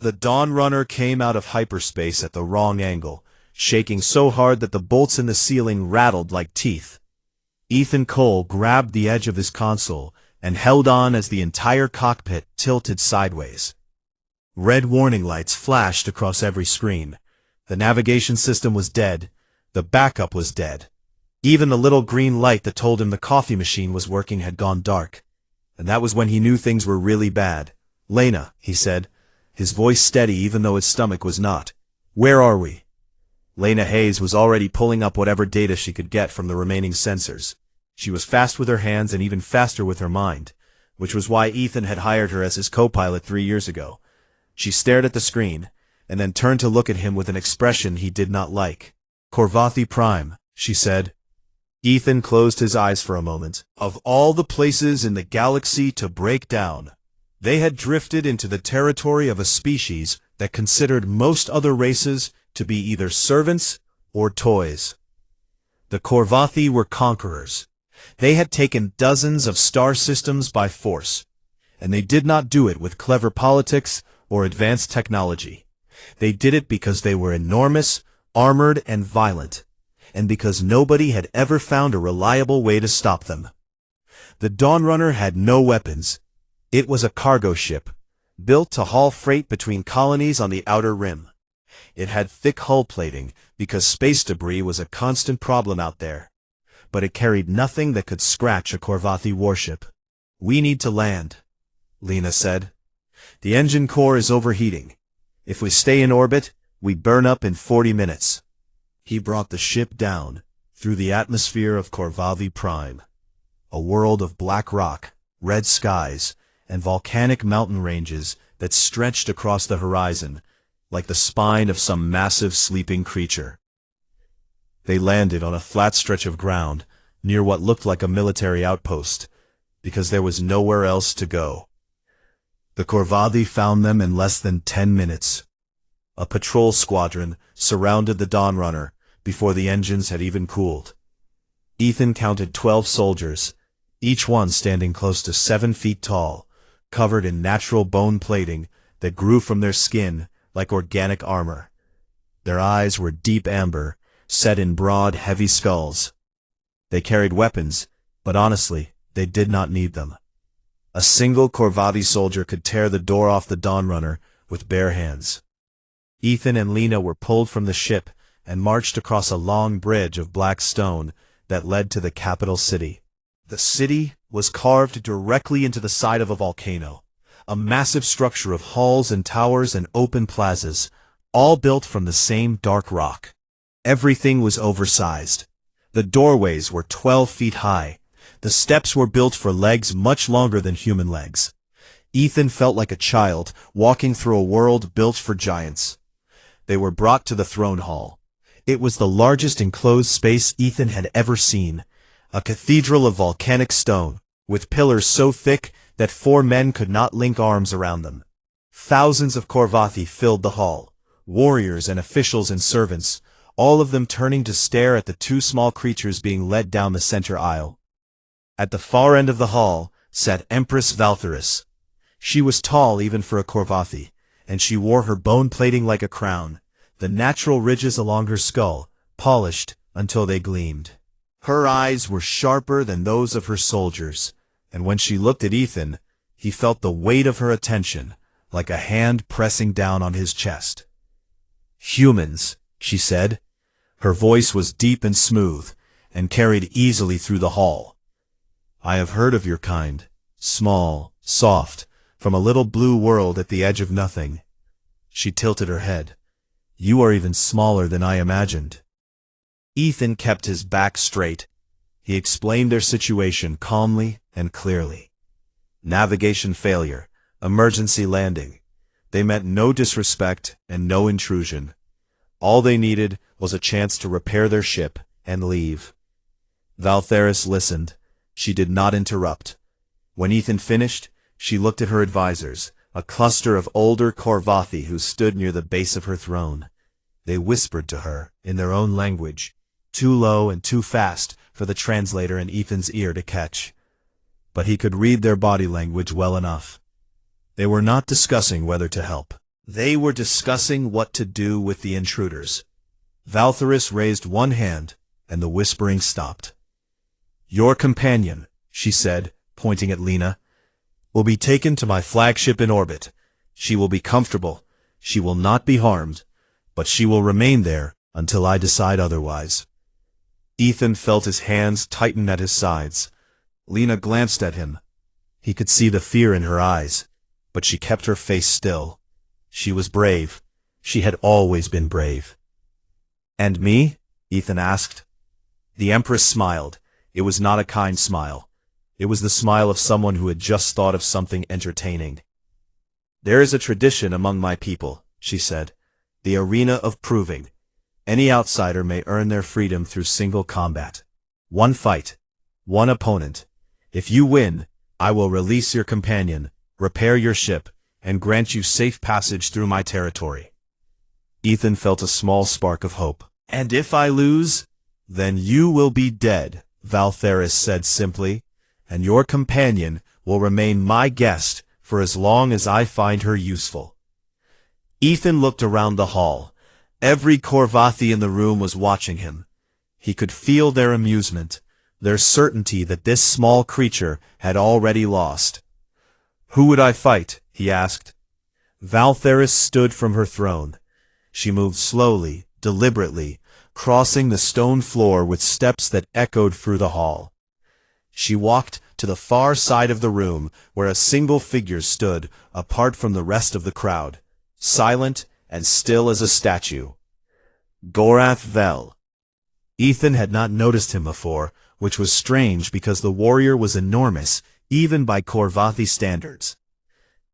The Dawn Runner came out of hyperspace at the wrong angle, shaking so hard that the bolts in the ceiling rattled like teeth. Ethan Cole grabbed the edge of his console and held on as the entire cockpit tilted sideways. Red warning lights flashed across every screen. The navigation system was dead. The backup was dead. Even the little green light that told him the coffee machine was working had gone dark. And that was when he knew things were really bad. "Lena," he said, his voice steady even though his stomach was not. "Where are we?" Lena Hayes was already pulling up whatever data she could get from the remaining sensors. She was fast with her hands and even faster with her mind, which was why Ethan had hired her as his co-pilot 3 years ago. She stared at the screen, and then turned to look at him with an expression he did not like. "Corvathi Prime," she said. Ethan closed his eyes for a moment. Of all the places in the galaxy to break down, they had drifted into the territory of a species that considered most other races to be either servants or toys. The Corvathi were conquerors. They had taken dozens of star systems by force, and they did not do it with clever politics or advanced technology. They did it because they were enormous, armored, and violent, and because nobody had ever found a reliable way to stop them. The Dawnrunner had no weapons. It was a cargo ship, built to haul freight between colonies on the outer rim. It had thick hull plating because space debris was a constant problem out there, but it carried nothing that could scratch a Corvathi warship. "We need to land," Lena said. "The engine core is overheating. If we stay in orbit, we burn up in 40 minutes. He brought the ship down through the atmosphere of Corvathi Prime, a world of black rock, red skies, and volcanic mountain ranges that stretched across the horizon like the spine of some massive sleeping creature. They landed on a flat stretch of ground near what looked like a military outpost, because there was nowhere else to go. The Corvathi found them in less than 10 minutes. A patrol squadron surrounded the Dawnrunner before the engines had even cooled. Ethan counted 12 soldiers, each one standing close to 7 feet tall, covered in natural bone plating that grew from their skin like organic armor. Their eyes were deep amber, set in broad, heavy skulls. They carried weapons, but honestly, they did not need them. A single Corvathi soldier could tear the door off the Dawnrunner with bare hands. Ethan and Lena were pulled from the ship and marched across a long bridge of black stone that led to the capital city. The city was carved directly into the side of a volcano, a massive structure of halls and towers and open plazas, all built from the same dark rock. Everything was oversized. The doorways were 12 feet high. The steps were built for legs much longer than human legs. Ethan felt like a child walking through a world built for giants. They were brought to the throne hall. It was the largest enclosed space Ethan had ever seen, a cathedral of volcanic stone, with pillars so thick that 4 men could not link arms around them. Thousands of Corvathi filled the hall, warriors and officials and servants, all of them turning to stare at the 2 small creatures being led down the center aisle. At the far end of the hall sat Empress Valtherus. She was tall even for a Corvathi, and she wore her bone plating like a crown, the natural ridges along her skull polished until they gleamed. Her eyes were sharper than those of her soldiers, and when she looked at Ethan, he felt the weight of her attention, like a hand pressing down on his chest. "Humans," she said. Her voice was deep and smooth, and carried easily through the hall. "I have heard of your kind, small, soft, from a little blue world at the edge of nothing." She tilted her head. "You are even smaller than I imagined." Ethan kept his back straight. He explained their situation calmly and clearly. Navigation failure, emergency landing. They meant no disrespect and no intrusion. All they needed was a chance to repair their ship and leave. Valtherus listened. She did not interrupt. When Ethan finished, she looked at her advisors, a cluster of older Corvathi who stood near the base of her throne. They whispered to her in their own language, too low and too fast for the translator in Ethan's ear to catch. But he could read their body language well enough. They were not discussing whether to help. They were discussing what to do with the intruders. Valtherus raised one hand, and the whispering stopped. "Your companion," she said, pointing at Lena, "will be taken to my flagship in orbit. She will be comfortable. She will not be harmed, but she will remain there until I decide otherwise." Ethan felt his hands tighten at his sides. Lena glanced at him. He could see the fear in her eyes, but she kept her face still. She was brave. She had always been brave. "And me?" Ethan asked. The Empress smiled. It was not a kind smile. It was the smile of someone who had just thought of something entertaining. "There is a tradition among my people," she said. "The arena of proving. Any outsider may earn their freedom through single combat. One fight. One opponent. If you win, I will release your companion, repair your ship, and grant you safe passage through my territory." Ethan felt a small spark of hope. "And if I lose? Then you will be dead," Valtherus said simply, "and your companion will remain my guest for as long as I find her useful." Ethan looked around the hall. Every Korvathi in the room was watching him. He could feel their amusement, their certainty that this small creature had already lost. "Who would I fight?" he asked. Valtherus stood from her throne. She moved slowly, deliberately, crossing the stone floor with steps that echoed through the hall. She walked to the far side of the room, where a single figure stood, apart from the rest of the crowd, silent and still as a statue. Gorath Vel. Ethan had not noticed him before, which was strange because the warrior was enormous, even by Korvathi standards.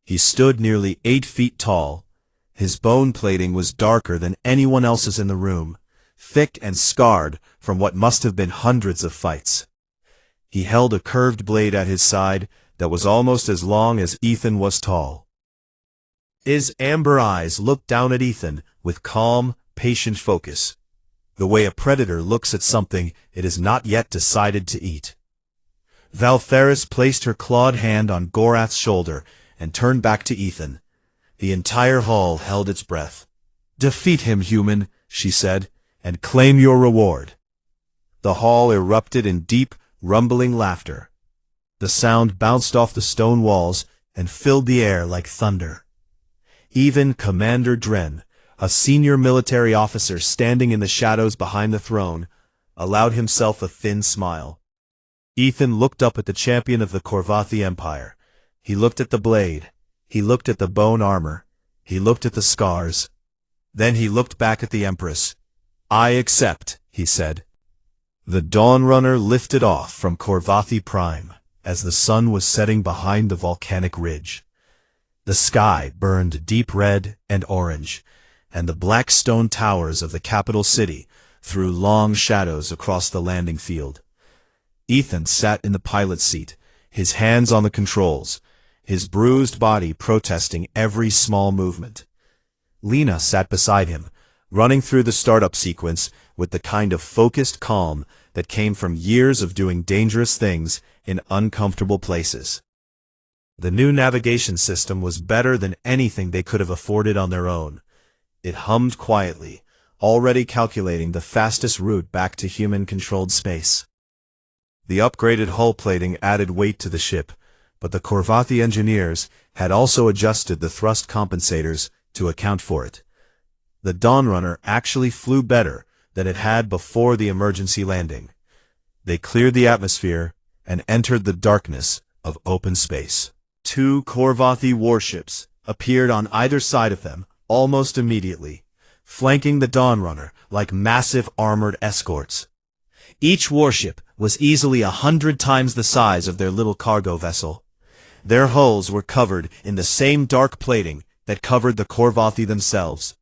He stood nearly 8 feet tall. His bone plating was darker than anyone else's in the room, thick and scarred from what must have been hundreds of fights. He held a curved blade at his side that was almost as long as Ethan was tall. His amber eyes looked down at Ethan with calm, patient focus, the way a predator looks at something it has not yet decided to eat. Valtherus placed her clawed hand on Gorath's shoulder and turned back to Ethan. The entire hall held its breath. "Defeat him, human," she said, "and claim your reward." The hall erupted in deep, rumbling laughter. The sound bounced off the stone walls and filled the air like thunder. Even Commander Dren, a senior military officer standing in the shadows behind the throne, allowed himself a thin smile. Ethan looked up at the champion of the Korvathi Empire. He looked at the blade. He looked at the bone armor. He looked at the scars. Then he looked back at the Empress. "I accept," he said. The Dawnrunner lifted off from Korvathi Prime as the sun was setting behind the volcanic ridge. The sky burned deep red and orange, and the black stone towers of the capital city threw long shadows across the landing field. Ethan sat in the pilot's seat, his hands on the controls, his bruised body protesting every small movement. Lena sat beside him, running through the startup sequence with the kind of focused calm that came from years of doing dangerous things in uncomfortable places. The new navigation system was better than anything they could have afforded on their own. It hummed quietly, already calculating the fastest route back to human-controlled space. The upgraded hull plating added weight to the ship, but the Korvathi engineers had also adjusted the thrust compensators to account for it. The Dawnrunner actually flew better than it had before the emergency landing. They cleared the atmosphere and entered the darkness of open space. 2 Korvathi warships appeared on either side of them almost immediately, flanking the Dawnrunner like massive armored escorts. Each warship was easily 100 times the size of their little cargo vessel. Their hulls were covered in the same dark plating that covered the Korvathi themselves,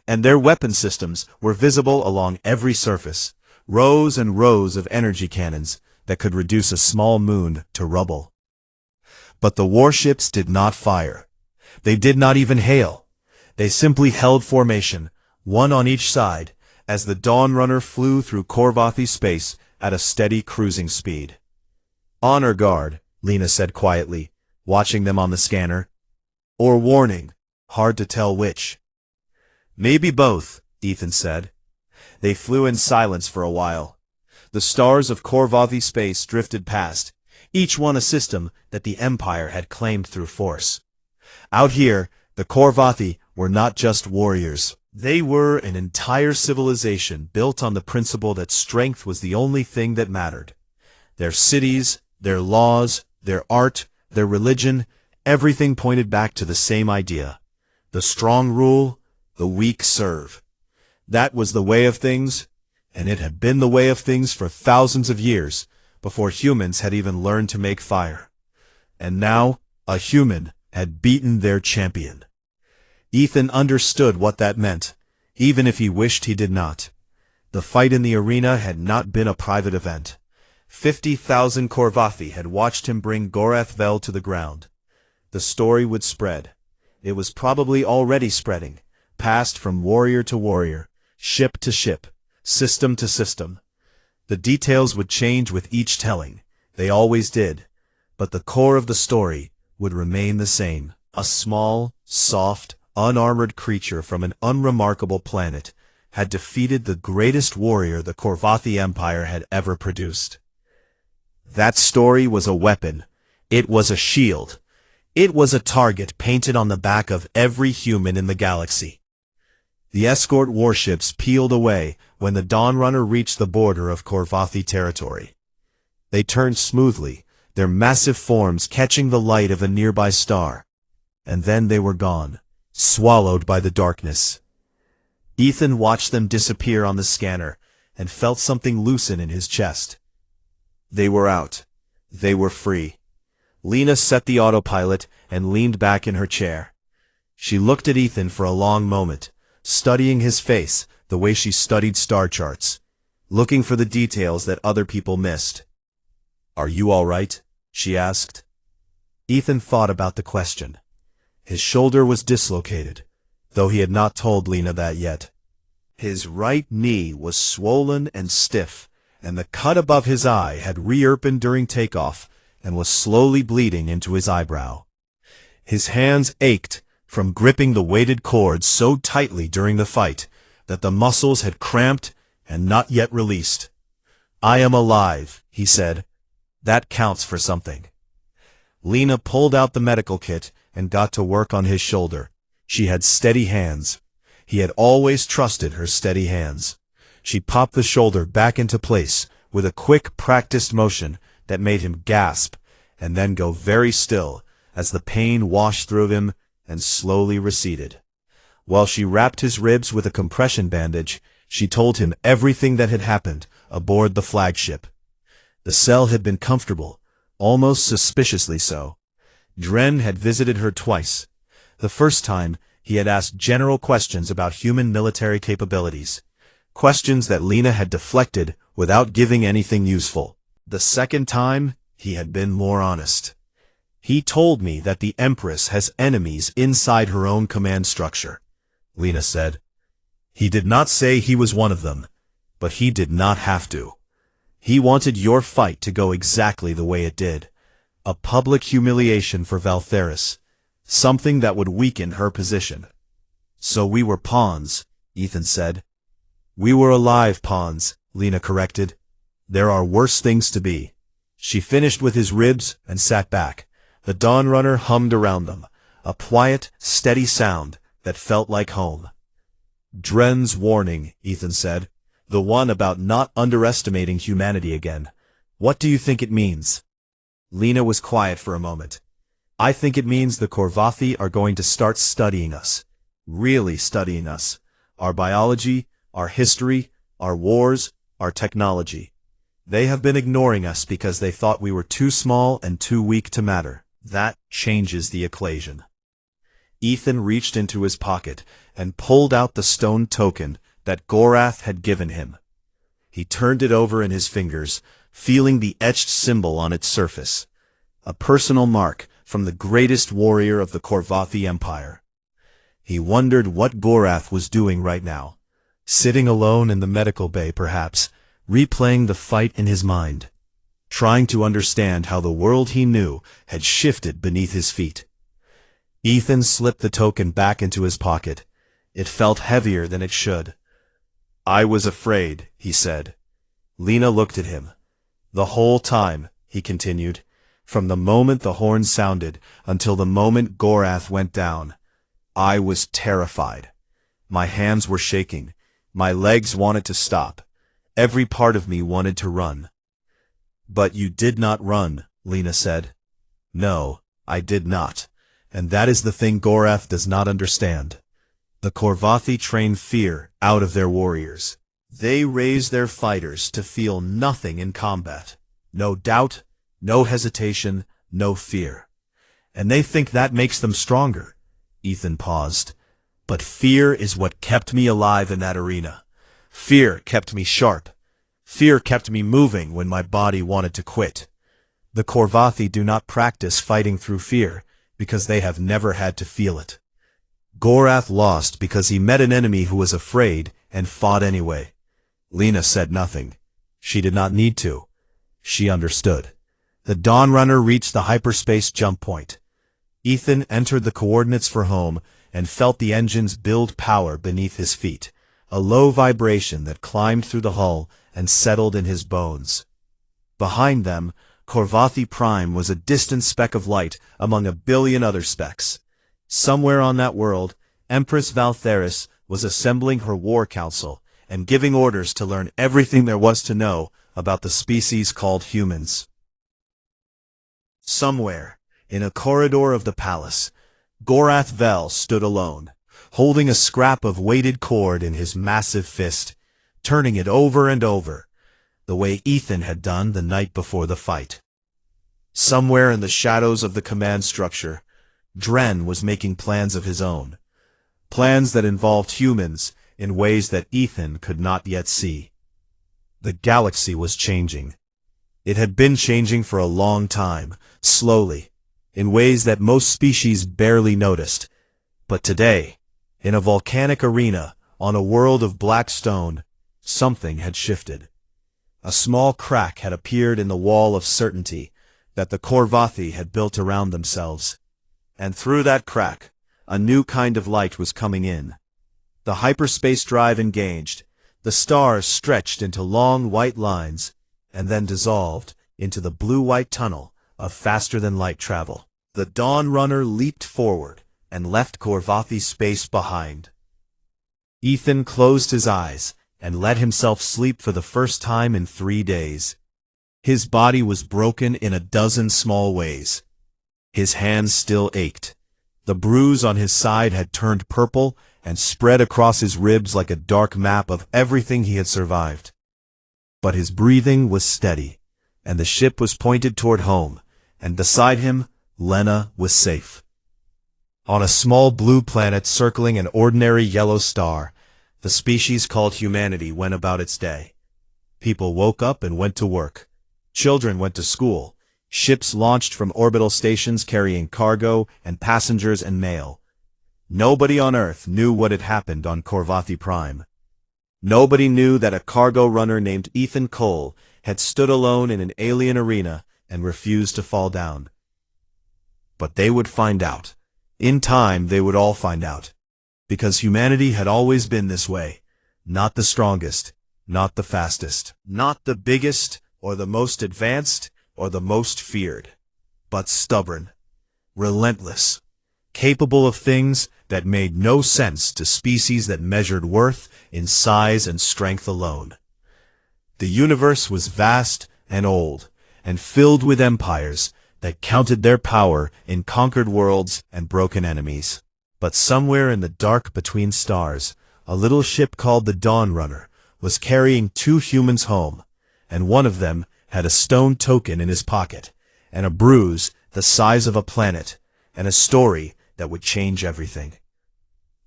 and their weapon systems were visible along every surface, rows and rows of energy cannons that could reduce a small moon to rubble. But the warships did not fire. They did not even hail. They simply held formation, one on each side, as the Dawnrunner flew through Korvathi space at a steady cruising speed. "Honor guard," Lena said quietly, watching them on the scanner. "Or warning," Hard to tell which. Maybe both, Ethan said. They flew in silence for a while. The stars of Korvathi space drifted past, each one a system that the Empire had claimed through force. Out here, the Korvathi were not just warriors. They were an entire civilization built on the principle that strength was the only thing that mattered. Their cities, their laws, their art, their religion, everything pointed back to the same idea. The strong rule, the weak serve. That was the way of things, and it had been the way of things for thousands of years, before humans had even learned to make fire. And now, a human had beaten their champion. Ethan understood what that meant, even if he wished he did not. The fight in the arena had not been a private event. 50,000 Korvathi had watched him bring Gorath Vel to the ground. The story would spread. It was probably already spreading, passed from warrior to warrior, ship to ship, system to system. The details would change with each telling. They always did. But the core of the story would remain the same. A small, soft, unarmored creature from an unremarkable planet had defeated the greatest warrior the Korvathi Empire had ever produced. That story was a weapon. It was a shield. It was a target painted on the back of every human in the galaxy. The escort warships peeled away when the Dawnrunner reached the border of Korvathi territory. They turned smoothly, their massive forms catching the light of a nearby star. And then they were gone, swallowed by the darkness. Ethan watched them disappear on the scanner and felt something loosen in his chest. They were out. They were free. Lena set the autopilot and leaned back in her chair. She looked at Ethan for a long moment, studying his face the way she studied star charts, looking for the details that other people missed. "Are you all right?" she asked. Ethan thought about the question. His shoulder was dislocated, though he had not told Lena that yet. His right knee was swollen and stiff, and the cut above his eye had reopened during takeoff and was slowly bleeding into his eyebrow. His hands ached from gripping the weighted cords so tightly during the fight that the muscles had cramped and not yet released. "I am alive," he said. "That counts for something." Lena pulled out the medical kit and got to work on his shoulder. She had steady hands. He had always trusted her steady hands. She popped the shoulder back into place with a quick, practiced motion that made him gasp and then go very still as the pain washed through him and slowly receded. While she wrapped his ribs with a compression bandage, she told him everything that had happened aboard the flagship. The cell had been comfortable, almost suspiciously so. Dren had visited her twice. The first time, he had asked general questions about human military capabilities, questions that Lena had deflected without giving anything useful. The second time, he had been more honest. "He told me that the Empress has enemies inside her own command structure," Lena said. "He did not say he was one of them, but he did not have to. He wanted your fight to go exactly the way it did. A public humiliation for Valtheris, something that would weaken her position." "So we were pawns," Ethan said. "We were alive pawns," Lena corrected. "There are worse things to be." She finished with his ribs and sat back. The Dawnrunner hummed around them, a quiet, steady sound that felt like home. "Dren's warning," Ethan said. "The one about not underestimating humanity again. What do you think it means?" Lena was quiet for a moment. "I think it means the Korvathi are going to start studying us. Really studying us. Our biology, our history, our wars, our technology. They have been ignoring us because they thought we were too small and too weak to matter. That changes the equation." Ethan reached into his pocket and pulled out the stone token that Gorath had given him. He turned it over in his fingers, feeling the etched symbol on its surface. A personal mark from the greatest warrior of the Korvathi Empire. He wondered what Gorath was doing right now. Sitting alone in the medical bay, perhaps, replaying the fight in his mind. Trying to understand how the world he knew had shifted beneath his feet. Ethan slipped the token back into his pocket. It felt heavier than it should. "I was afraid," he said. Lena looked at him. "The whole time," he continued, "from the moment the horn sounded until the moment Gorath went down, I was terrified. My hands were shaking. My legs wanted to stop. Every part of me wanted to run." "But you did not run," Lena said. "No, I did not. And that is the thing Gorath does not understand. The Korvathi train fear out of their warriors. They raise their fighters to feel nothing in combat. No doubt, no hesitation, no fear. And they think that makes them stronger." Ethan paused. "But fear is what kept me alive in that arena. Fear kept me sharp. Fear kept me moving when my body wanted to quit. The Korvathi do not practice fighting through fear because they have never had to feel it. Gorath lost because he met an enemy who was afraid and fought anyway." Lena said nothing. She did not need to. She understood. The Dawn Runner reached the hyperspace jump point. Ethan entered the coordinates for home and felt the engines build power beneath his feet, a low vibration that climbed through the hull and settled in his bones. Behind them, Korvathi Prime was a distant speck of light among a billion other specks. Somewhere on that world, Empress Valtheris was assembling her war council and giving orders to learn everything there was to know about the species called humans. Somewhere, in a corridor of the palace, Gorath Vel stood alone, holding a scrap of weighted cord in his massive fist, turning it over and over, the way Ethan had done the night before the fight. Somewhere in the shadows of the command structure, Dren was making plans of his own, plans that involved humans in ways that Ethan could not yet see. The galaxy was changing. It had been changing for a long time, slowly, in ways that most species barely noticed. But today, in a volcanic arena on a world of black stone, something had shifted. A small crack had appeared in the wall of certainty that the Korvathi had built around themselves. And through that crack, a new kind of light was coming in. The hyperspace drive engaged. The stars stretched into long white lines and then dissolved into the blue-white tunnel of faster-than-light travel. The Dawn Runner leaped forward and left Korvathi space behind. Ethan closed his eyes and let himself sleep for the first time in 3 days. His body was broken in a dozen small ways. His hands still ached. The bruise on his side had turned purple and spread across his ribs like a dark map of everything he had survived. But his breathing was steady, and the ship was pointed toward home, and beside him, Lena was safe. On a small blue planet circling an ordinary yellow star, the species called humanity went about its day. People woke up and went to work. Children went to school. Ships launched from orbital stations carrying cargo and passengers and mail. Nobody on Earth knew what had happened on Korvathi Prime. Nobody knew that a cargo runner named Ethan Cole had stood alone in an alien arena and refused to fall down. But they would find out. In time, they would all find out. Because humanity had always been this way. Not the strongest, not the fastest, not the biggest or the most advanced or the most feared, but stubborn, relentless, capable of things that made no sense to species that measured worth in size and strength alone. The universe was vast and old, and filled with empires that counted their power in conquered worlds and broken enemies. But somewhere in the dark between stars, a little ship called the Dawn Runner was carrying 2 humans home, and one of them had a stone token in his pocket, and a bruise the size of a planet, and a story that would change everything.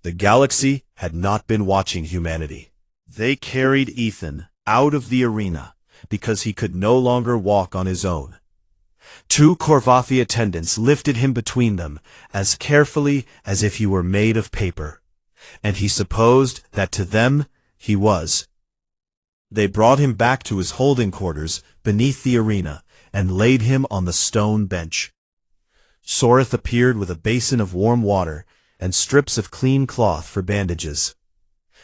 The galaxy had not been watching humanity. They carried Ethan out of the arena because he could no longer walk on his own. 2 Korvathi attendants lifted him between them as carefully as if he were made of paper, and he supposed that to them he was. They brought him back to his holding quarters beneath the arena and laid him on the stone bench. Sorith appeared with a basin of warm water and strips of clean cloth for bandages.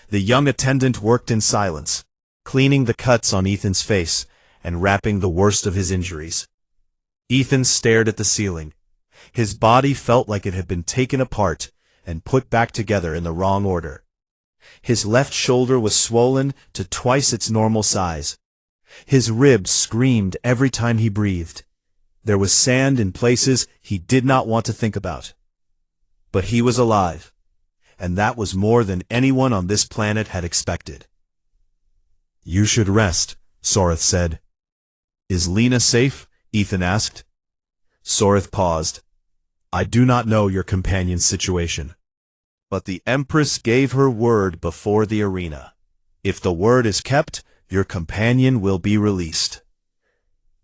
The young attendant worked in silence, cleaning the cuts on Ethan's face and wrapping the worst of his injuries. Ethan stared at the ceiling. His body felt like it had been taken apart and put back together in the wrong order. His left shoulder was swollen to twice its normal size. His ribs screamed every time he breathed. There was sand in places he did not want to think about. But he was alive, and that was more than anyone on this planet had expected. "You should rest," Sorith said. "Is Lena safe?" Ethan asked. Sorith paused. "I do not know your companion's situation, but the Empress gave her word before the arena. If the word is kept, your companion will be released."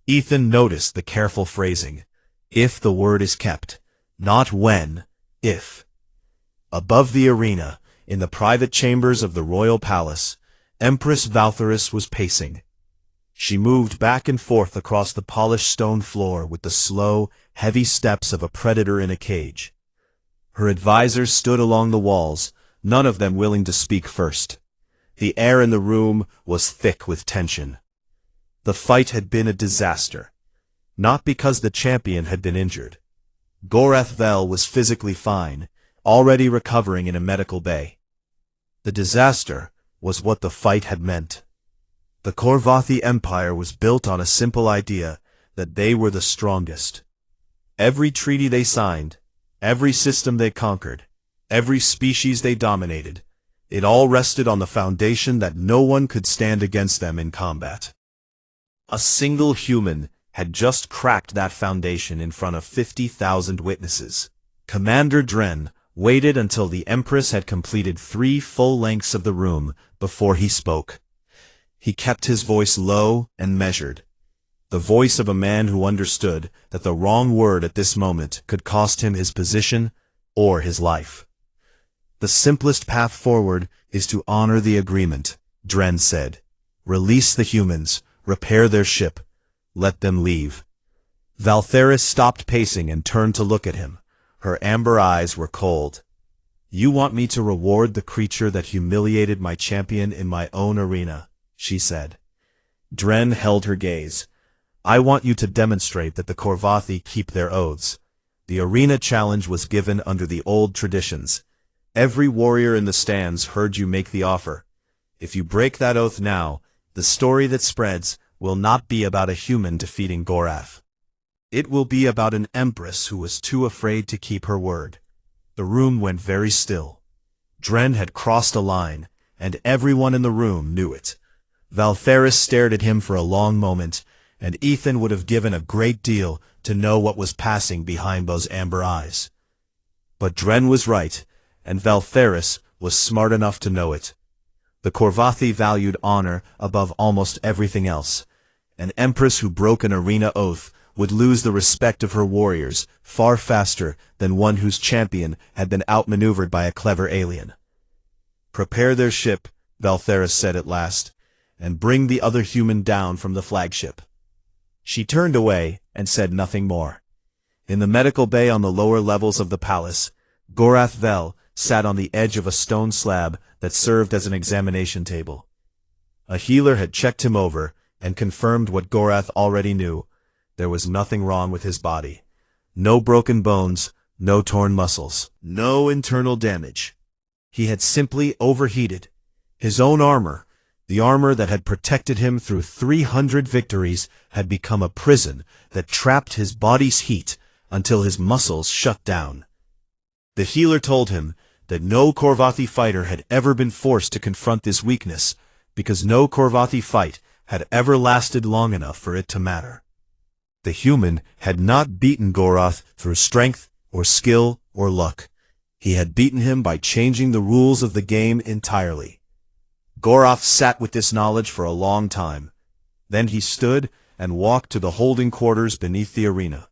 Ethan noticed the careful phrasing. If the word is kept, not when, if. Above the arena, in the private chambers of the royal palace, Empress Valtherus was pacing. She moved back and forth across the polished stone floor with the slow, heavy steps of a predator in a cage. Her advisors stood along the walls, none of them willing to speak first. The air in the room was thick with tension. The fight had been a disaster, not because the champion had been injured. Gorath Vel was physically fine, already recovering in a medical bay. The disaster was what the fight had meant. The Korvathi Empire was built on a simple idea that they were the strongest. Every treaty they signed, every system they conquered, every species they dominated, it all rested on the foundation that no one could stand against them in combat. A single human had just cracked that foundation in front of 50,000 witnesses. Commander Dren waited until the Empress had completed 3 full lengths of the room before he spoke. He kept his voice low and measured, the voice of a man who understood that the wrong word at this moment could cost him his position or his life. "The simplest path forward is to honor the agreement," Dren said. "Release the humans, repair their ship, let them leave." Valtherus stopped pacing and turned to look at him. Her amber eyes were cold. "You want me to reward the creature that humiliated my champion in my own arena," she said. Dren held her gaze. "I want you to demonstrate that the Korvathi keep their oaths. The arena challenge was given under the old traditions. Every warrior in the stands heard you make the offer. If you break that oath now, the story that spreads will not be about a human defeating Gorath. It will be about an empress who was too afraid to keep her word." The room went very still. Dren had crossed a line, and everyone in the room knew it. Valtherus stared at him for a long moment, and Ethan would have given a great deal to know what was passing behind those amber eyes. But Dren was right, and Valtherus was smart enough to know it. The Korvathi valued honor above almost everything else. An empress who broke an arena oath would lose the respect of her warriors far faster than one whose champion had been outmaneuvered by a clever alien. "Prepare their ship," Valtherus said at last, "and bring the other human down from the flagship." She turned away and said nothing more. In the medical bay on the lower levels of the palace, Gorath Vel sat on the edge of a stone slab that served as an examination table. A healer had checked him over and confirmed what Gorath already knew. There was nothing wrong with his body. No broken bones, no torn muscles, no internal damage. He had simply overheated. His own armor, the armor that had protected him through 300 victories, had become a prison that trapped his body's heat until his muscles shut down. The healer told him that no Korvathi fighter had ever been forced to confront this weakness, because no Korvathi fight had ever lasted long enough for it to matter. The human had not beaten Gorath through strength or skill or luck. He had beaten him by changing the rules of the game entirely. Gorath sat with this knowledge for a long time. Then he stood and walked to the holding quarters beneath the arena.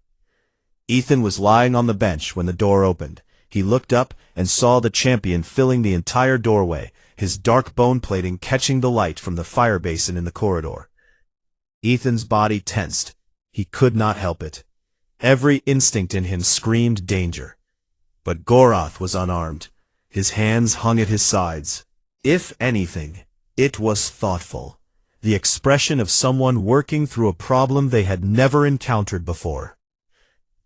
Ethan was lying on the bench when the door opened. He looked up and saw the champion filling the entire doorway, his dark bone plating catching the light from the fire basin in the corridor. Ethan's body tensed. He could not help it. Every instinct in him screamed danger. But Gorath was unarmed. His hands hung at his sides. If anything, it was thoughtful. The expression of someone working through a problem they had never encountered before.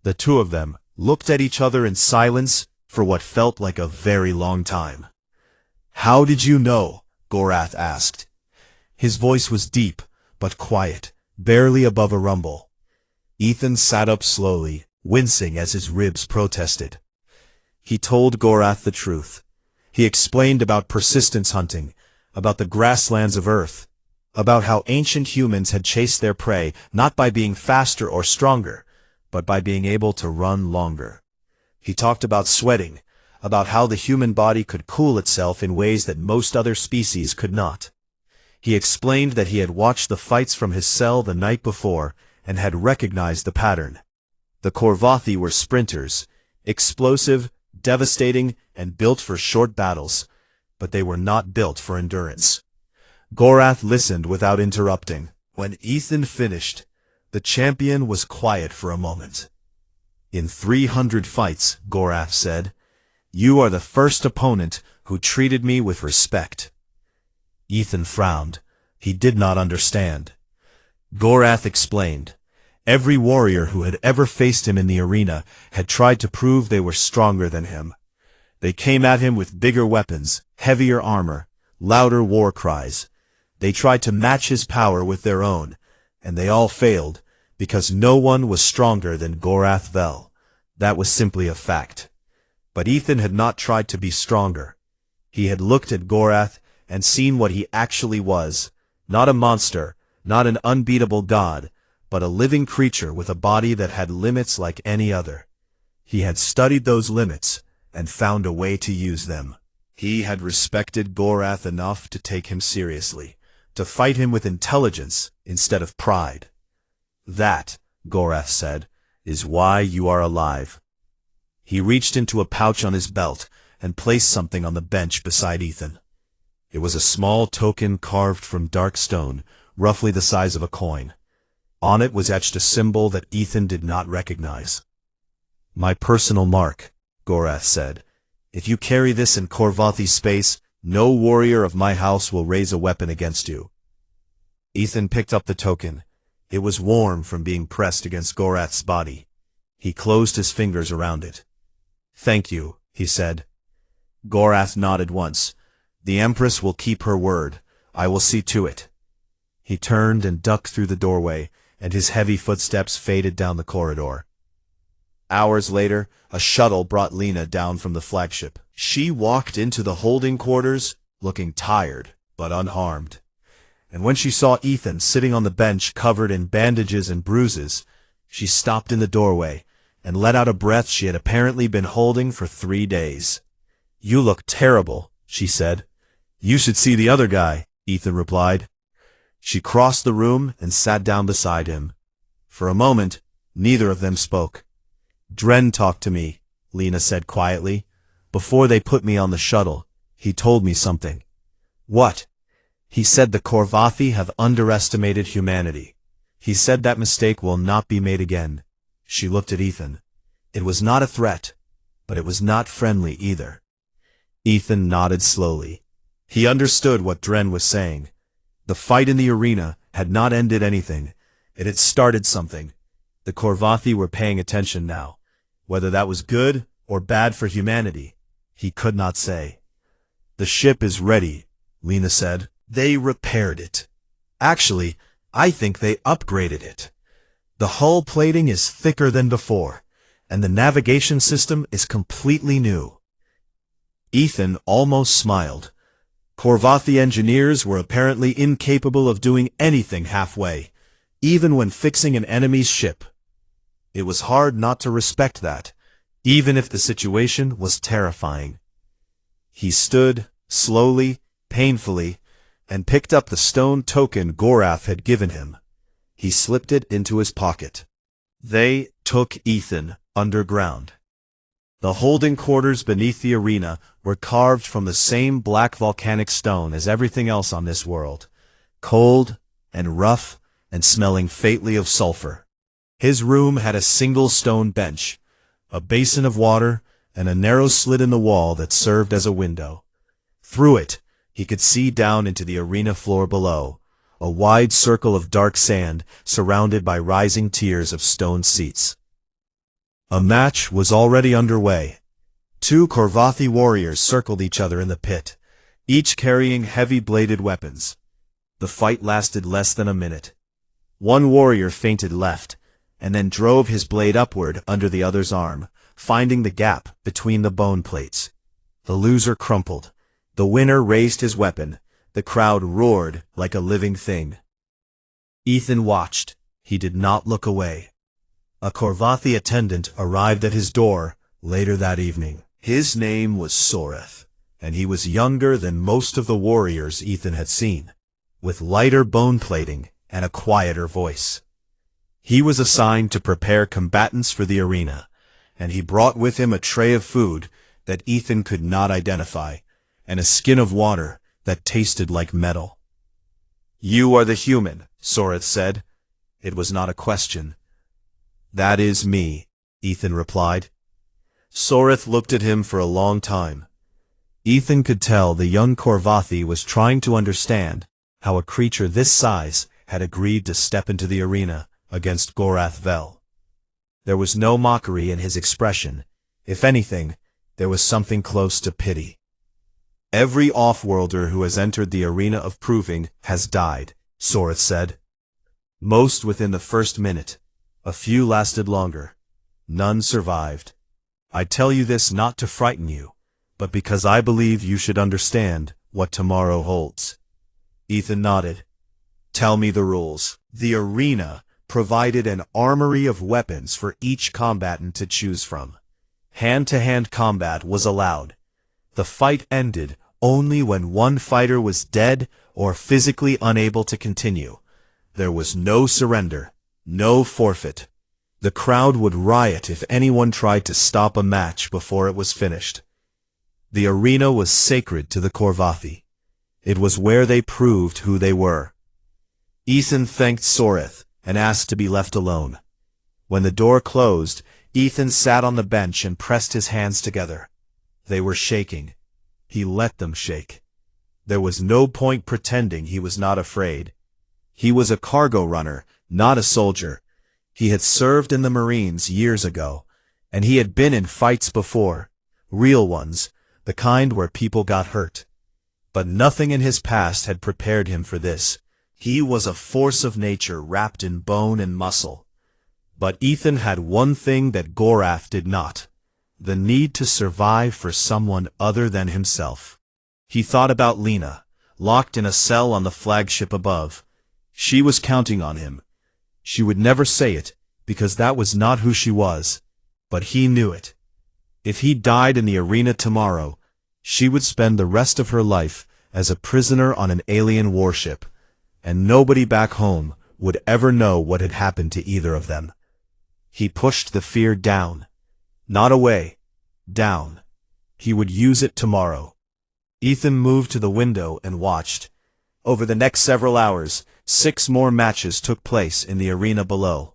The two of them looked at each other in silence for what felt like a very long time. "How did you know?" Gorath asked. His voice was deep, but quiet, barely above a rumble. Ethan sat up slowly, wincing as his ribs protested. He told Gorath the truth. He explained about persistence hunting, about the grasslands of Earth, about how ancient humans had chased their prey not by being faster or stronger, but by being able to run longer. He talked about sweating, about how the human body could cool itself in ways that most other species could not. He explained that he had watched the fights from his cell the night before and had recognized the pattern. The Korvathi were sprinters, explosive, devastating, and built for short battles, but they were not built for endurance. Gorath listened without interrupting. When Ethan finished, the champion was quiet for a moment. "In 300 fights," Gorath said, "you are the first opponent who treated me with respect." Ethan frowned. He did not understand. Gorath explained. Every warrior who had ever faced him in the arena had tried to prove they were stronger than him. They came at him with bigger weapons, heavier armor, louder war cries. They tried to match his power with their own, and they all failed, because no one was stronger than Gorath Vel. That was simply a fact. But Ethan had not tried to be stronger. He had looked at Gorath and seen what he actually was, not a monster, not an unbeatable god, but a living creature with a body that had limits like any other. He had studied those limits and found a way to use them. He had respected Gorath enough to take him seriously, to fight him with intelligence instead of pride. "That," Gorath said, "is why you are alive." He reached into a pouch on his belt and placed something on the bench beside Ethan. It was a small token carved from dark stone, roughly the size of a coin. On it was etched a symbol that Ethan did not recognize. "My personal mark," Gorath said. "If you carry this in Korvathi space, no warrior of my house will raise a weapon against you." Ethan picked up the token. It was warm from being pressed against Gorath's body. He closed his fingers around it. "Thank you," he said. Gorath nodded once. "The Empress will keep her word. I will see to it." He turned and ducked through the doorway, and his heavy footsteps faded down the corridor. Hours later, a shuttle brought Lena down from the flagship. She walked into the holding quarters, looking tired, but unharmed. And when she saw Ethan sitting on the bench covered in bandages and bruises, she stopped in the doorway and let out a breath she had apparently been holding for 3 days. "You look terrible," she said. "You should see the other guy," Ethan replied. She crossed the room and sat down beside him. For a moment, neither of them spoke. "Dren talked to me," Lena said quietly. "Before they put me on the shuttle, he told me something." "What?" "He said the Korvathi have underestimated humanity. He said that mistake will not be made again." She looked at Ethan. It was not a threat, but it was not friendly either. Ethan nodded slowly. He understood what Dren was saying. The fight in the arena had not ended anything. It had started something. The Korvathi were paying attention now. Whether that was good or bad for humanity, he could not say. "The ship is ready," Lena said. "They repaired it. Actually, I think they upgraded it. The hull plating is thicker than before, and the navigation system is completely new." Ethan almost smiled. Korvathi engineers were apparently incapable of doing anything halfway, even when fixing an enemy's ship. It was hard not to respect that, even if the situation was terrifying. He stood, slowly, painfully, and picked up the stone token Gorath had given him. He slipped it into his pocket. They took Ethan underground. The holding quarters beneath the arena were carved from the same black volcanic stone as everything else on this world, cold and rough and smelling faintly of sulfur. His room had a single stone bench, a basin of water, and a narrow slit in the wall that served as a window. Through it, he could see down into the arena floor below, a wide circle of dark sand surrounded by rising tiers of stone seats. A match was already underway. Two Korvathi warriors circled each other in the pit, each carrying heavy-bladed weapons. The fight lasted less than a minute. One warrior feinted left, and then drove his blade upward under the other's arm, finding the gap between the bone plates. The loser crumpled. The winner raised his weapon. The crowd roared like a living thing. Ethan watched. He did not look away. A Korvathi attendant arrived at his door later that evening. His name was Soreth, and he was younger than most of the warriors Ethan had seen, with lighter bone plating and a quieter voice. He was assigned to prepare combatants for the arena, and he brought with him a tray of food that Ethan could not identify, and a skin of water that tasted like metal. "You are the human," Soreth said. It was not a question. "That is me," Ethan replied. Soreth looked at him for a long time. Ethan could tell the young Korvathi was trying to understand how a creature this size had agreed to step into the arena against Gorath Vel. There was no mockery in his expression. If anything, there was something close to pity. "Every off-worlder who has entered the arena of proving has died," Soreth said. "Most within the first minute. A few lasted longer. None survived. I tell you this not to frighten you, but because I believe you should understand what tomorrow holds." Ethan nodded. "Tell me the rules." The arena provided an armory of weapons for each combatant to choose from. Hand-to-hand combat was allowed. The fight ended only when one fighter was dead or physically unable to continue. There was no surrender, no forfeit. The crowd would riot if anyone tried to stop a match before it was finished. The arena was sacred to the Korvathi. It was where they proved who they were. Ethan thanked Soreth and asked to be left alone. When the door closed, Ethan sat on the bench and pressed his hands together. They were shaking. He let them shake. There was no point pretending he was not afraid. He was a cargo runner, not a soldier. He had served in the Marines years ago, and he had been in fights before, real ones, the kind where people got hurt. But nothing in his past had prepared him for this. He was a force of nature wrapped in bone and muscle. But Ethan had one thing that Gorath did not: the need to survive for someone other than himself. He thought about Lena, locked in a cell on the flagship above. She was counting on him. She would never say it, because that was not who she was, but he knew it. If he died in the arena tomorrow, she would spend the rest of her life as a prisoner on an alien warship, and nobody back home would ever know what had happened to either of them. He pushed the fear down. Not away. Down. He would use it tomorrow. Ethan moved to the window and watched. Over the next several hours, 6 more matches took place in the arena below.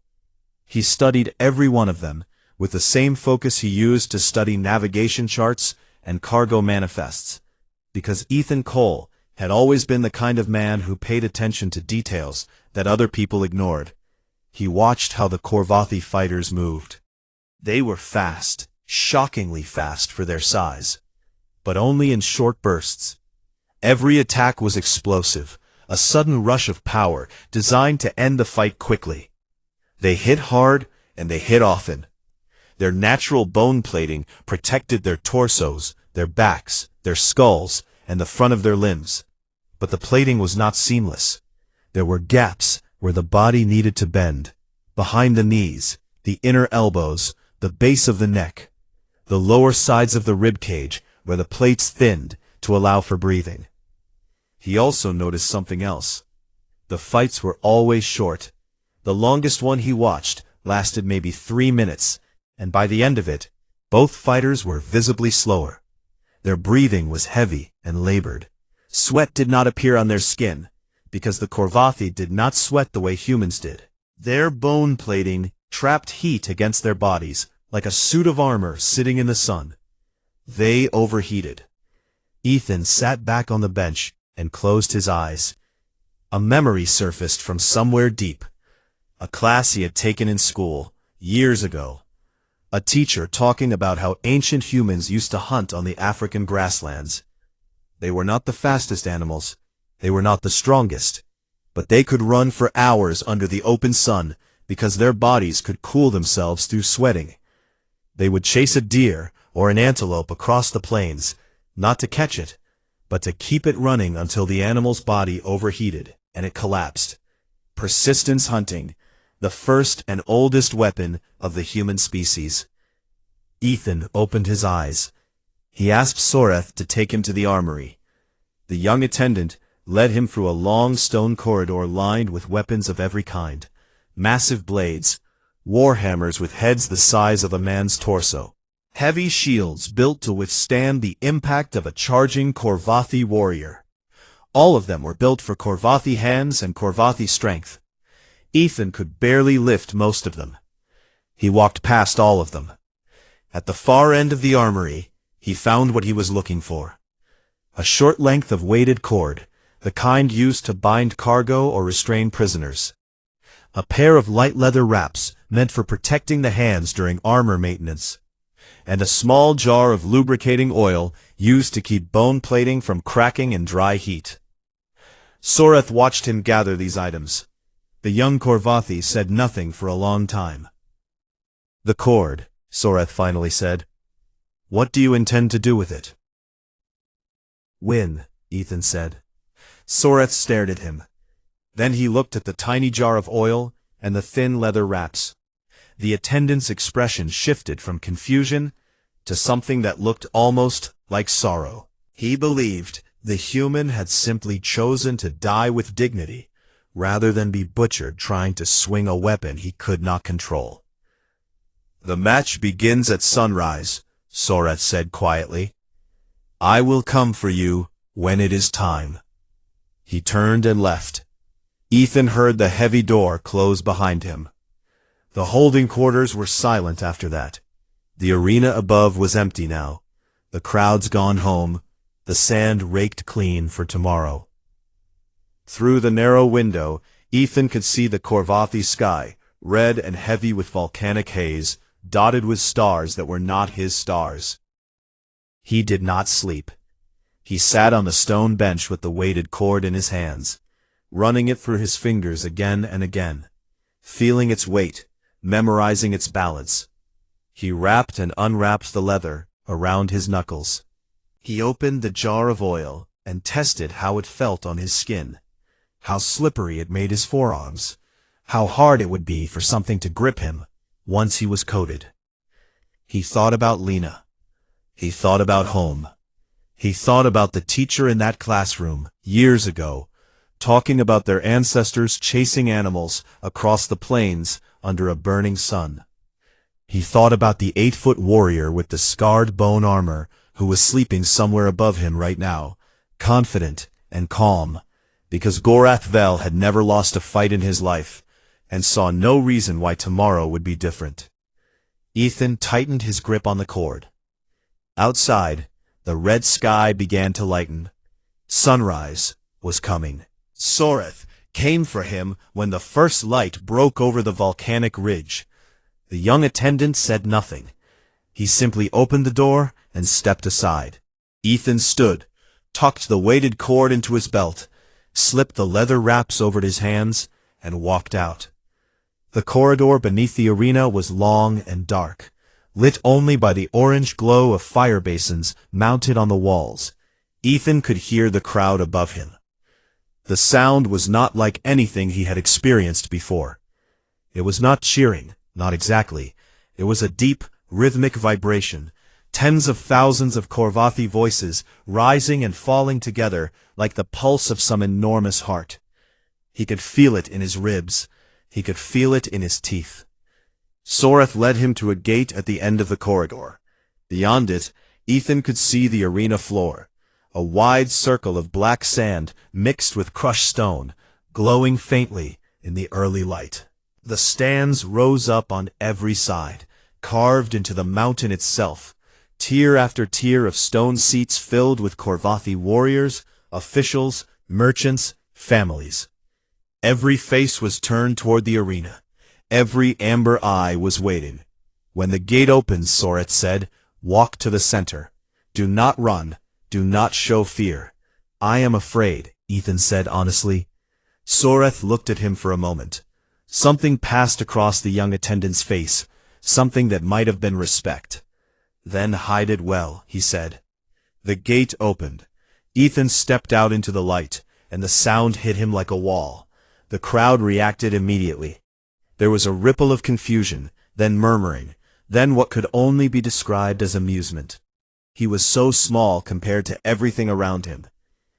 He studied every one of them, with the same focus he used to study navigation charts and cargo manifests, because Ethan Cole had always been the kind of man who paid attention to details that other people ignored. He watched how the Korvathi fighters moved. They were fast, shockingly fast for their size, but only in short bursts. Every attack was explosive, a sudden rush of power designed to end the fight quickly. They hit hard and they hit often. Their natural bone plating protected their torsos, their backs, their skulls, and the front of their limbs. But the plating was not seamless. There were gaps where the body needed to bend, behind the knees, the inner elbows, the base of the neck, the lower sides of the rib cage where the plates thinned to allow for breathing. He also noticed something else. The fights were always short. The longest one he watched lasted maybe 3 minutes, and by the end of it, both fighters were visibly slower. Their breathing was heavy and labored. Sweat did not appear on their skin, because the Korvathi did not sweat the way humans did. Their bone plating trapped heat against their bodies, like a suit of armor sitting in the sun. They overheated. Ethan sat back on the bench and closed his eyes. A memory surfaced from somewhere deep. A class he had taken in school, years ago. A teacher talking about how ancient humans used to hunt on the African grasslands. They were not the fastest animals. They were not the strongest. But they could run for hours under the open sun because their bodies could cool themselves through sweating. They would chase a deer or an antelope across the plains, not to catch it, but to keep it running until the animal's body overheated and it collapsed. Persistence hunting, the first and oldest weapon of the human species. Ethan opened his eyes. He asked Soreth to take him to the armory. The young attendant led him through a long stone corridor lined with weapons of every kind. Massive blades, warhammers with heads the size of a man's torso. Heavy shields built to withstand the impact of a charging Korvathi warrior. All of them were built for Korvathi hands and Korvathi strength. Ethan could barely lift most of them. He walked past all of them. At the far end of the armory, he found what he was looking for. A short length of weighted cord, the kind used to bind cargo or restrain prisoners. A pair of light leather wraps meant for protecting the hands during armor maintenance. And a small jar of lubricating oil used to keep bone plating from cracking in dry heat. Soreth watched him gather these items. The young Korvathi said nothing for a long time. "The cord," Soreth finally said. "What do you intend to do with it?" "Win," Ethan said. Soreth stared at him. Then he looked at the tiny jar of oil and the thin leather wraps. The attendant's expression shifted from confusion to something that looked almost like sorrow. He believed the human had simply chosen to die with dignity, rather than be butchered trying to swing a weapon he could not control. "The match begins at sunrise," Soreth said quietly. "I will come for you when it is time." He turned and left. Ethan heard the heavy door close behind him. The holding quarters were silent after that. The arena above was empty now. The crowds gone home, the sand raked clean for tomorrow. Through the narrow window, Ethan could see the Korvathi sky, red and heavy with volcanic haze, dotted with stars that were not his stars. He did not sleep. He sat on the stone bench with the weighted cord in his hands, running it through his fingers again and again, feeling its weight, memorizing its balance. He wrapped and unwrapped the leather around his knuckles. He opened the jar of oil and tested how it felt on his skin. How slippery it made his forearms. How hard it would be for something to grip him once he was coated. He thought about Lena. He thought about home. He thought about the teacher in that classroom years ago, talking about their ancestors chasing animals across the plains under a burning sun. He thought about the 8-foot warrior with the scarred bone armor who was sleeping somewhere above him right now, confident and calm, because Gorath Vel had never lost a fight in his life, and saw no reason why tomorrow would be different. Ethan tightened his grip on the cord. Outside, the red sky began to lighten. Sunrise was coming. Soreth came for him when the first light broke over the volcanic ridge. The young attendant said nothing. He simply opened the door and stepped aside. Ethan stood, tucked the weighted cord into his belt, slipped the leather wraps over his hands, and walked out. The corridor beneath the arena was long and dark, lit only by the orange glow of fire basins mounted on the walls. Ethan could hear the crowd above him. The sound was not like anything he had experienced before. It was not cheering, not exactly. It was a deep, rhythmic vibration, tens of thousands of Korvathi voices rising and falling together like the pulse of some enormous heart. He could feel it in his ribs. He could feel it in his teeth. Soreth led him to a gate at the end of the corridor. Beyond it, Ethan could see the arena floor, a wide circle of black sand mixed with crushed stone, glowing faintly in the early light. The stands rose up on every side, carved into the mountain itself, tier after tier of stone seats filled with Korvathi warriors, officials, merchants, families. Every face was turned toward the arena. Every amber eye was waiting. When the gate opened, Soreth said, "Walk to the center. Do not run. Do not show fear." "I am afraid," Ethan said honestly. Soreth looked at him for a moment. Something passed across the young attendant's face, something that might have been respect. "Then hide it well," he said. The gate opened. Ethan stepped out into the light, and the sound hit him like a wall. The crowd reacted immediately. There was a ripple of confusion, then murmuring, then what could only be described as amusement. He was so small compared to everything around him.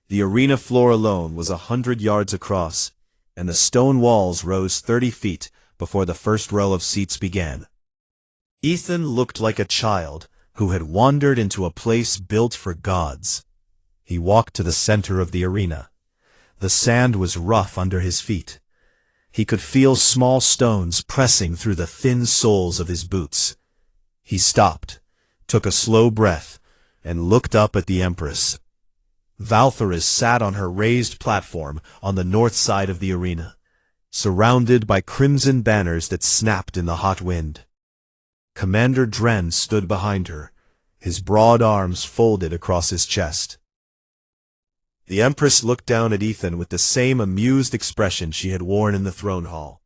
The arena floor alone was 100 yards across, and the stone walls rose 30 feet before the first row of seats began. Ethan looked like a child who had wandered into a place built for gods. He walked to the center of the arena. The sand was rough under his feet. He could feel small stones pressing through the thin soles of his boots. He stopped, took a slow breath, and looked up at the Empress. Valtharis sat on her raised platform on the north side of the arena, surrounded by crimson banners that snapped in the hot wind. Commander Dren stood behind her, his broad arms folded across his chest. The Empress looked down at Ethan with the same amused expression she had worn in the throne hall,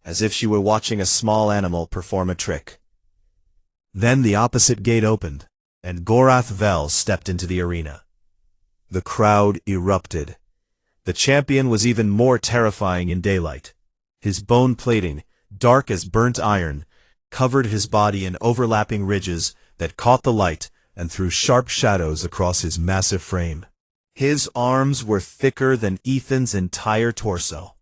as if she were watching a small animal perform a trick. Then the opposite gate opened, and Gorath Vel stepped into the arena. The crowd erupted. The champion was even more terrifying in daylight. His bone plating, dark as burnt iron, covered his body in overlapping ridges that caught the light and threw sharp shadows across his massive frame. His arms were thicker than Ethan's entire torso.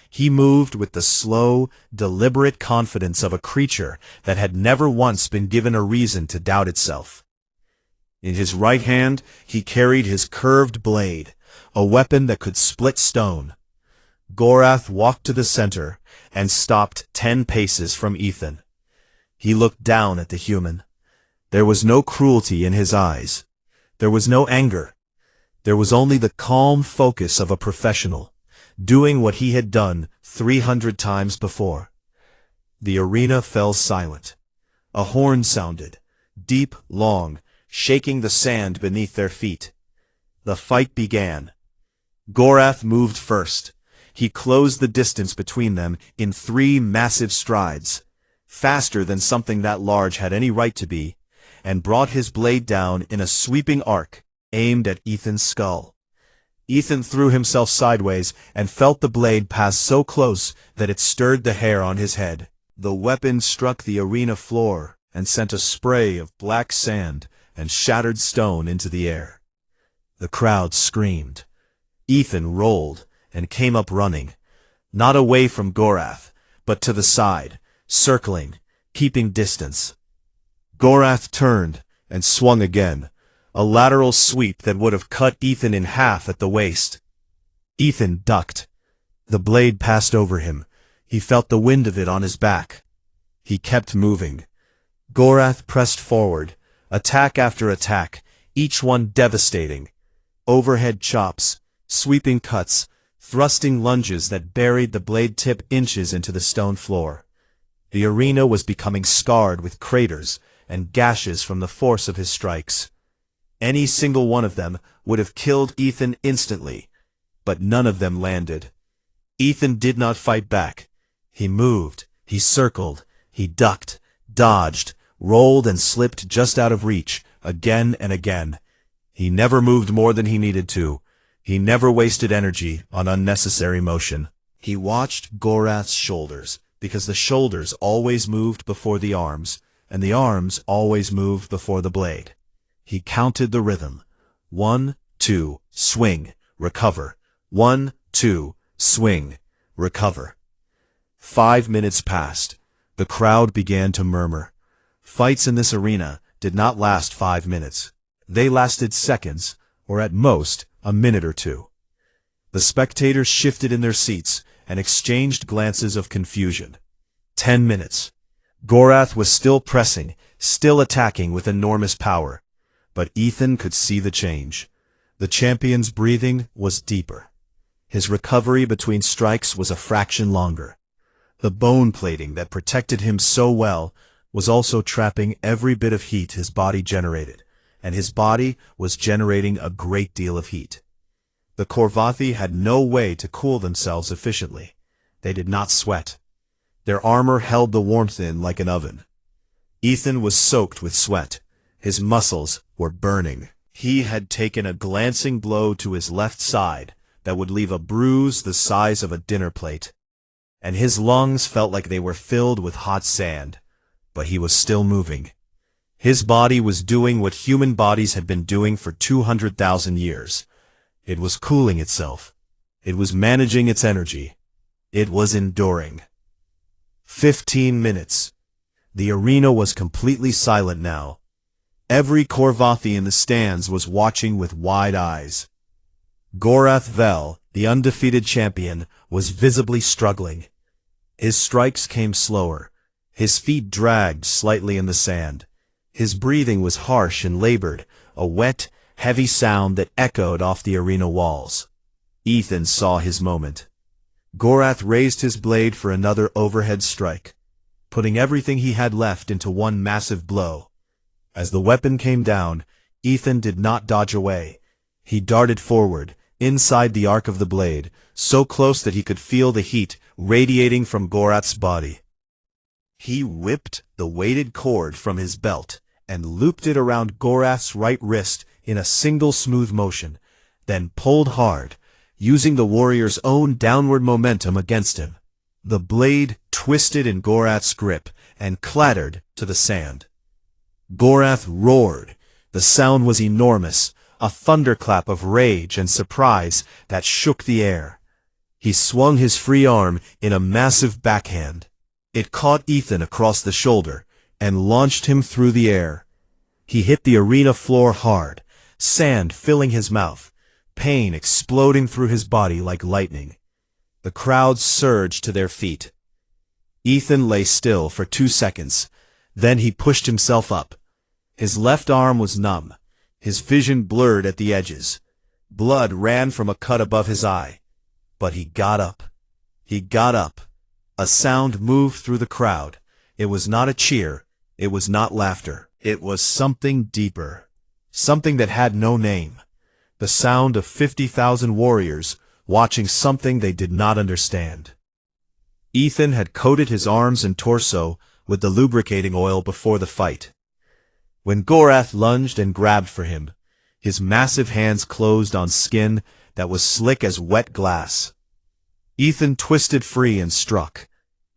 He moved with the slow, deliberate confidence of a creature that had never once been given a reason to doubt itself. In his right hand, he carried his curved blade, a weapon that could split stone. Gorath walked to the center and stopped 10 paces from Ethan. He looked down at the human. There was no cruelty in his eyes. There was no anger. There was only the calm focus of a professional, doing what he had done 300 times before. The arena fell silent. A horn sounded, deep, long, shaking the sand beneath their feet. The fight began. Gorath moved first. He closed the distance between them in 3 massive strides, faster than something that large had any right to be, and brought his blade down in a sweeping arc, aimed at Ethan's skull. Ethan threw himself sideways and felt the blade pass so close that it stirred the hair on his head. The weapon struck the arena floor and sent a spray of black sand and shattered stone into the air. The crowd screamed. Ethan rolled and came up running, not away from Gorath, but to the side, circling, keeping distance. Gorath turned and swung again, a lateral sweep that would have cut Ethan in half at the waist. Ethan ducked. The blade passed over him. He felt the wind of it on his back. He kept moving. Gorath pressed forward, attack after attack, each one devastating. Overhead chops, sweeping cuts, thrusting lunges that buried the blade tip inches into the stone floor. The arena was becoming scarred with craters and gashes from the force of his strikes. Any single one of them would have killed Ethan instantly, but none of them landed. Ethan did not fight back. He moved, he circled, he ducked, dodged, rolled and slipped just out of reach, again and again. He never moved more than he needed to. He never wasted energy on unnecessary motion. He watched Gorath's shoulders, because the shoulders always moved before the arms, and the arms always moved before the blade. He counted the rhythm. 1, 2, swing, recover. 1, 2, swing, recover. 5 minutes passed. The crowd began to murmur. Fights in this arena did not last 5 minutes. They lasted seconds, or at most, a minute or two. The spectators shifted in their seats and exchanged glances of confusion. 10 minutes. Gorath was still pressing, still attacking with enormous power. But Ethan could see the change. The champion's breathing was deeper. His recovery between strikes was a fraction longer. The bone plating that protected him so well was also trapping every bit of heat his body generated, and his body was generating a great deal of heat. The Korvathi had no way to cool themselves efficiently. They did not sweat. Their armor held the warmth in like an oven. Ethan was soaked with sweat. His muscles were burning. He had taken a glancing blow to his left side that would leave a bruise the size of a dinner plate, and his lungs felt like they were filled with hot sand. But he was still moving. His body was doing what human bodies had been doing for 200,000 years. It was cooling itself. It was managing its energy. It was enduring. 15 minutes. The arena was completely silent now. Every Korvathi in the stands was watching with wide eyes. Gorath Vel, the undefeated champion, was visibly struggling. His strikes came slower. His feet dragged slightly in the sand. His breathing was harsh and labored, a wet, heavy sound that echoed off the arena walls. Ethan saw his moment. Gorath raised his blade for another overhead strike, putting everything he had left into one massive blow. As the weapon came down, Ethan did not dodge away. He darted forward, inside the arc of the blade, so close that he could feel the heat radiating from Gorath's body. He whipped the weighted cord from his belt and looped it around Gorath's right wrist in a single smooth motion, then pulled hard, using the warrior's own downward momentum against him. The blade twisted in Gorath's grip and clattered to the sand. Gorath roared. The sound was enormous, a thunderclap of rage and surprise that shook the air. He swung his free arm in a massive backhand. It caught Ethan across the shoulder and launched him through the air. He hit the arena floor hard, sand filling his mouth, pain exploding through his body like lightning. The crowd surged to their feet. Ethan lay still for 2 seconds. Then he pushed himself up. His left arm was numb. His vision blurred at the edges. Blood ran from a cut above his eye. But he got up. He got up. A sound moved through the crowd. It was not a cheer. It was not laughter. It was something deeper. Something that had no name. The sound of 50,000 warriors watching something they did not understand. Ethan had coated his arms and torso with the lubricating oil before the fight. When Gorath lunged and grabbed for him, his massive hands closed on skin that was slick as wet glass. Ethan twisted free and struck,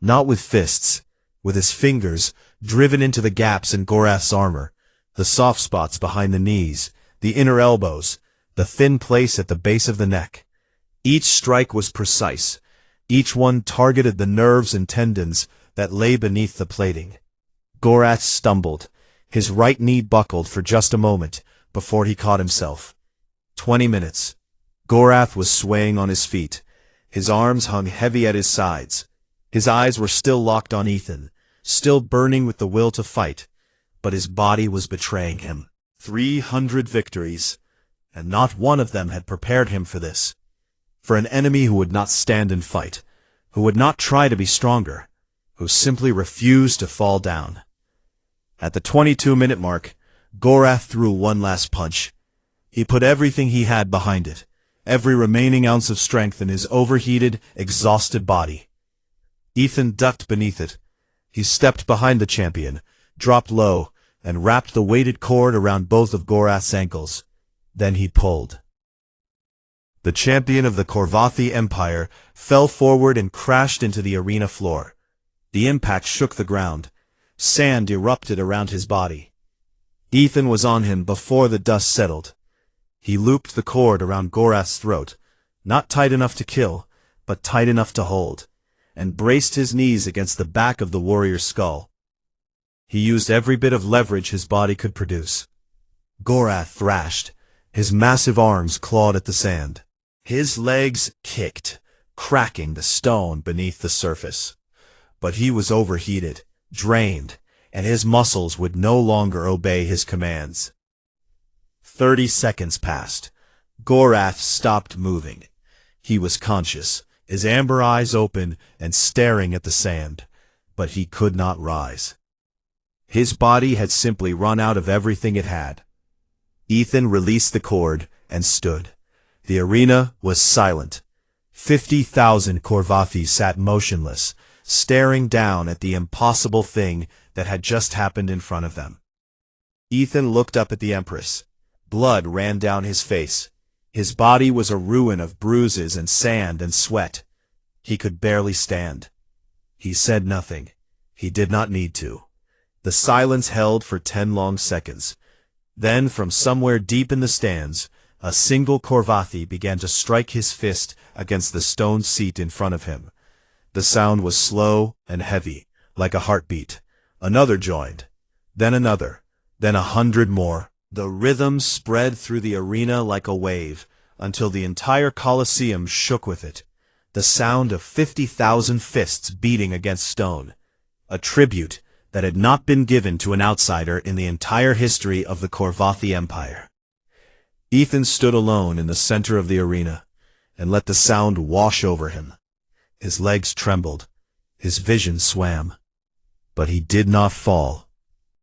not with fists, with his fingers driven into the gaps in Gorath's armor, the soft spots behind the knees, the inner elbows, the thin place at the base of the neck. Each strike was precise. Each one targeted the nerves and tendons that lay beneath the plating. Gorath stumbled. His right knee buckled for just a moment before he caught himself. 20 minutes. Gorath was swaying on his feet. His arms hung heavy at his sides. His eyes were still locked on Ethan, still burning with the will to fight, but his body was betraying him. 300 victories, and not one of them had prepared him for this. For an enemy who would not stand and fight, who would not try to be stronger, who simply refused to fall down. At the 22-minute mark, Gorath threw one last punch. He put everything he had behind it, every remaining ounce of strength in his overheated, exhausted body. Ethan ducked beneath it. He stepped behind the champion, dropped low, and wrapped the weighted cord around both of Gorath's ankles. Then he pulled. The champion of the Korvathi Empire fell forward and crashed into the arena floor. The impact shook the ground. Sand erupted around his body. Ethan was on him before the dust settled. He looped the cord around Gorath's throat, not tight enough to kill, but tight enough to hold, and braced his knees against the back of the warrior's skull. He used every bit of leverage his body could produce. Gorath thrashed. His massive arms clawed at the sand. His legs kicked, cracking the stone beneath the surface. But he was overheated, drained, and his muscles would no longer obey his commands. 30 seconds passed. Gorath stopped moving. He was conscious, his amber eyes open and staring at the sand, but he could not rise. His body had simply run out of everything it had. Ethan released the cord and stood. The arena was silent. 50,000 Korvathi sat motionless, staring down at the impossible thing that had just happened in front of them. Ethan looked up at the Empress. Blood ran down his face. His body was a ruin of bruises and sand and sweat. He could barely stand. He said nothing. He did not need to. The silence held for 10 long seconds. Then, from somewhere deep in the stands, a single Korvathi began to strike his fist against the stone seat in front of him. The sound was slow and heavy, like a heartbeat. Another joined. Then another. Then 100 more. The rhythm spread through the arena like a wave, until the entire Colosseum shook with it. The sound of 50,000 fists beating against stone. A tribute that had not been given to an outsider in the entire history of the Korvathi Empire. Ethan stood alone in the center of the arena, and let the sound wash over him. His legs trembled. His vision swam. But he did not fall.